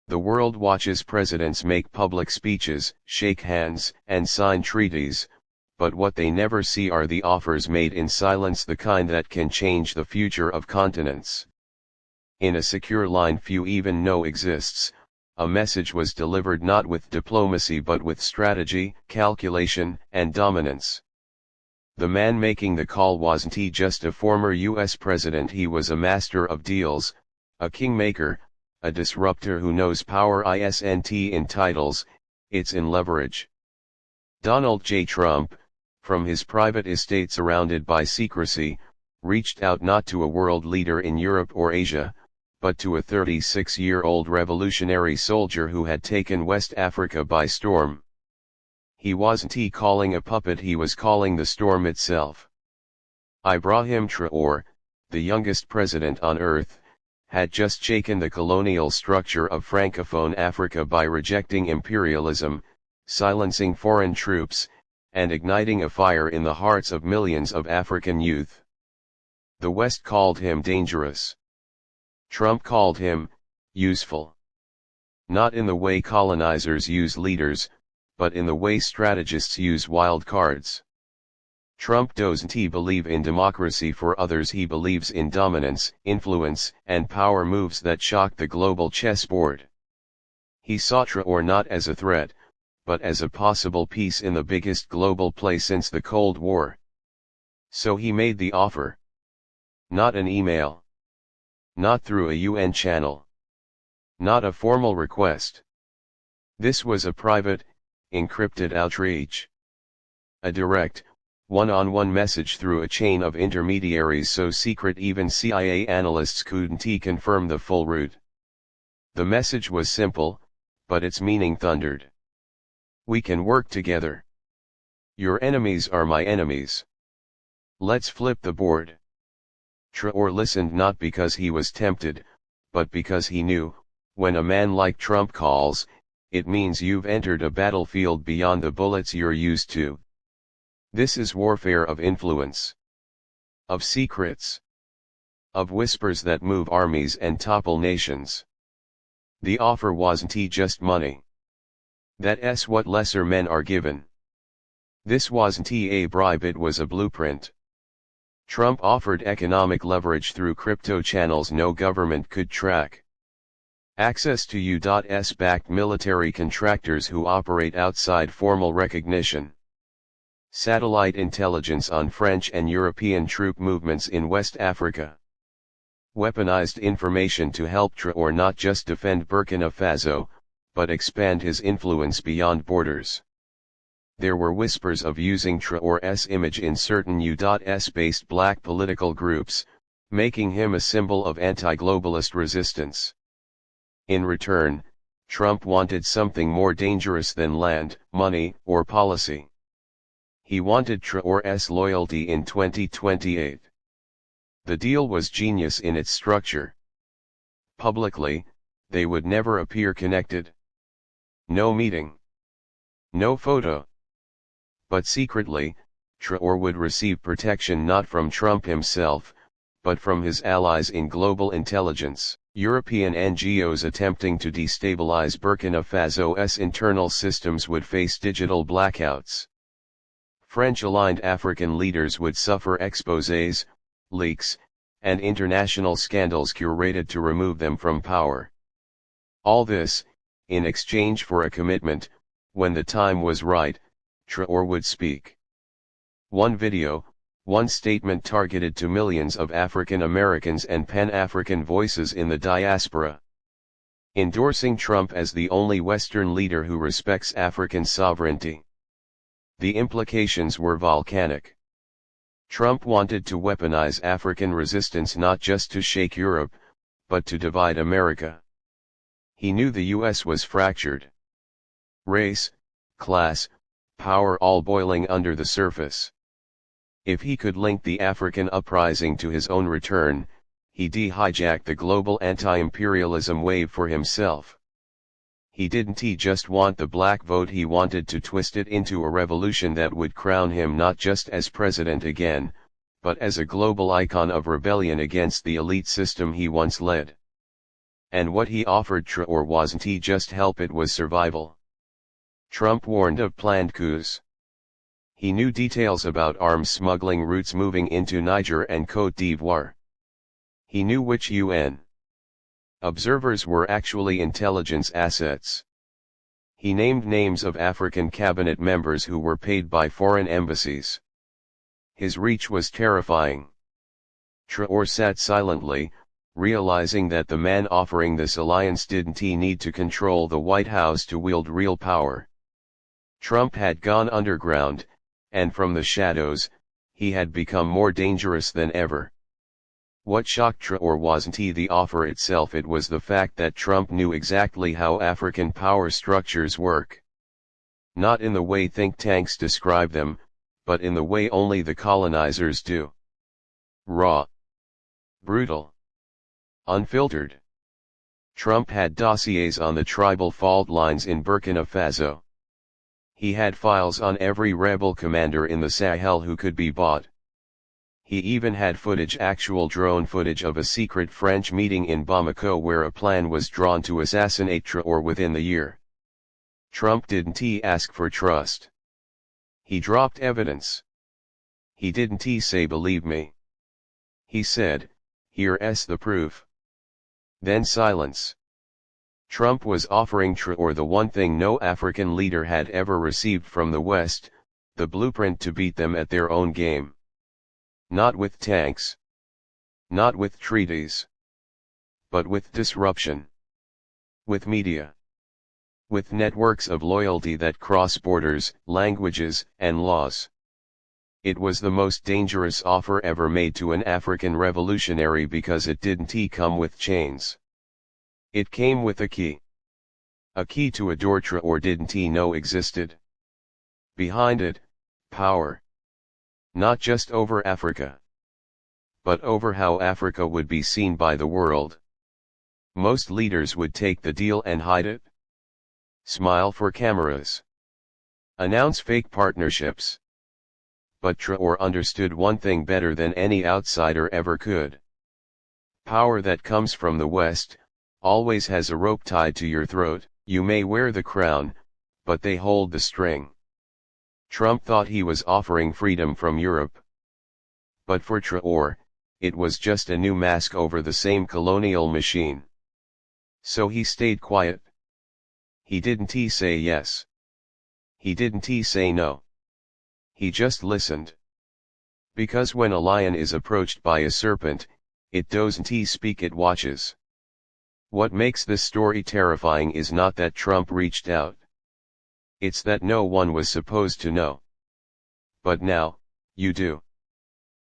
The world watches presidents make public speeches, shake hands, and sign treaties, but what they never see are the offers made in silence, the kind that can change the future of continents. In a secure line few even know exists, a message was delivered not with diplomacy but with strategy, calculation, and dominance. The man making the call wasn't just a former US president, he was a master of deals, a kingmaker, a disruptor who knows power isn't in titles, it's in leverage. Donald J. Trump, from his private estate surrounded by secrecy, reached out not to a world leader in Europe or Asia, but to a 36-year-old revolutionary soldier who had taken West Africa by storm. He wasn't calling a puppet, he was calling the storm itself. Ibrahim Traoré, the youngest president on earth, had just shaken the colonial structure of Francophone Africa by rejecting imperialism, silencing foreign troops, and igniting a fire in the hearts of millions of African youth. The West called him dangerous. Trump called him useful. Not in the way colonizers use leaders, but in the way strategists use wild cards. Trump doesn't believe in democracy for others, he believes in dominance, influence, and power moves that shock the global chessboard. He saw Traoré not as a threat, but as a possible piece in the biggest global play since the Cold War. So he made the offer. Not an email. Not through a UN channel. Not a formal request. This was a private, encrypted outreach. A direct, one-on-one message through a chain of intermediaries so secret even CIA analysts couldn't confirm the full route. The message was simple, but its meaning thundered. We can work together. Your enemies are my enemies. Let's flip the board. Traoré listened not because he was tempted, but because he knew, when a man like Trump calls, it means you've entered a battlefield beyond the bullets you're used to. This is warfare of influence. Of secrets. Of whispers that move armies and topple nations. The offer wasn't just money. That's what lesser men are given. This wasn't a bribe, it was a blueprint. Trump offered economic leverage through crypto channels no government could track. Access to US-backed military contractors who operate outside formal recognition. Satellite intelligence on French and European troop movements in West Africa. Weaponized information to help Traoré not just defend Burkina Faso, but expand his influence beyond borders. There were whispers of using Traoré's image in certain US-based black political groups, making him a symbol of anti-globalist resistance. In return, Trump wanted something more dangerous than land, money, or policy. He wanted Traoré's loyalty in 2028. The deal was genius in its structure. Publicly, they would never appear connected. No meeting. No photo. But secretly, Traoré would receive protection not from Trump himself, but from his allies in global intelligence. European NGOs attempting to destabilize Burkina Faso's internal systems would face digital blackouts. French-aligned African leaders would suffer exposés, leaks, and international scandals curated to remove them from power. All this, in exchange for a commitment, when the time was right, Traoré would speak. One video, one statement targeted to millions of African Americans and Pan-African voices in the diaspora. Endorsing Trump as the only Western leader who respects African sovereignty. The implications were volcanic. Trump wanted to weaponize African resistance not just to shake Europe, but to divide America. He knew the US was fractured. Race, class, power all boiling under the surface. If he could link the African uprising to his own return, he'd hijack the global anti-imperialism wave for himself. He didn't just want the black vote, he wanted to twist it into a revolution that would crown him not just as president again, but as a global icon of rebellion against the elite system he once led. And what he offered Traoré wasn't just help, it was survival. Trump warned of planned coups. He knew details about arms smuggling routes moving into Niger and Côte d'Ivoire. He knew which UN observers were actually intelligence assets. He named names of African cabinet members who were paid by foreign embassies. His reach was terrifying. Traoré sat silently, realizing that the man offering this alliance didn't need to control the White House to wield real power. Trump had gone underground, and from the shadows, he had become more dangerous than ever. What shocked Traoré wasn't the offer itself, it was the fact that Trump knew exactly how African power structures work. Not in the way think tanks describe them, but in the way only the colonizers do. Raw. Brutal. Unfiltered. Trump had dossiers on the tribal fault lines in Burkina Faso. He had files on every rebel commander in the Sahel who could be bought. He even had actual drone footage of a secret French meeting in Bamako where a plan was drawn to assassinate Traoré within the year. Trump didn't ask for trust. He dropped evidence. He didn't say believe me. He said, here's the proof. Then silence. Trump was offering Traoré the one thing no African leader had ever received from the West, the blueprint to beat them at their own game. Not with tanks. Not with treaties. But with disruption. With media. With networks of loyalty that cross borders, languages, and laws. It was the most dangerous offer ever made to an African revolutionary because it didn't come with chains. It came with a key. A key to a door Traoré didn't know existed. Behind it, power. Not just over Africa. But over how Africa would be seen by the world. Most leaders would take the deal and hide it. Smile for cameras. Announce fake partnerships. But Traoré understood one thing better than any outsider ever could. Power that comes from the West, always has a rope tied to your throat. You may wear the crown, but they hold the string. Trump thought he was offering freedom from Europe. But for Traoré, it was just a new mask over the same colonial machine. So he stayed quiet. He didn't say yes. He didn't say no. He just listened. Because when a lion is approached by a serpent, it doesn't speak, it watches. What makes this story terrifying is not that Trump reached out. It's that no one was supposed to know. But now, you do.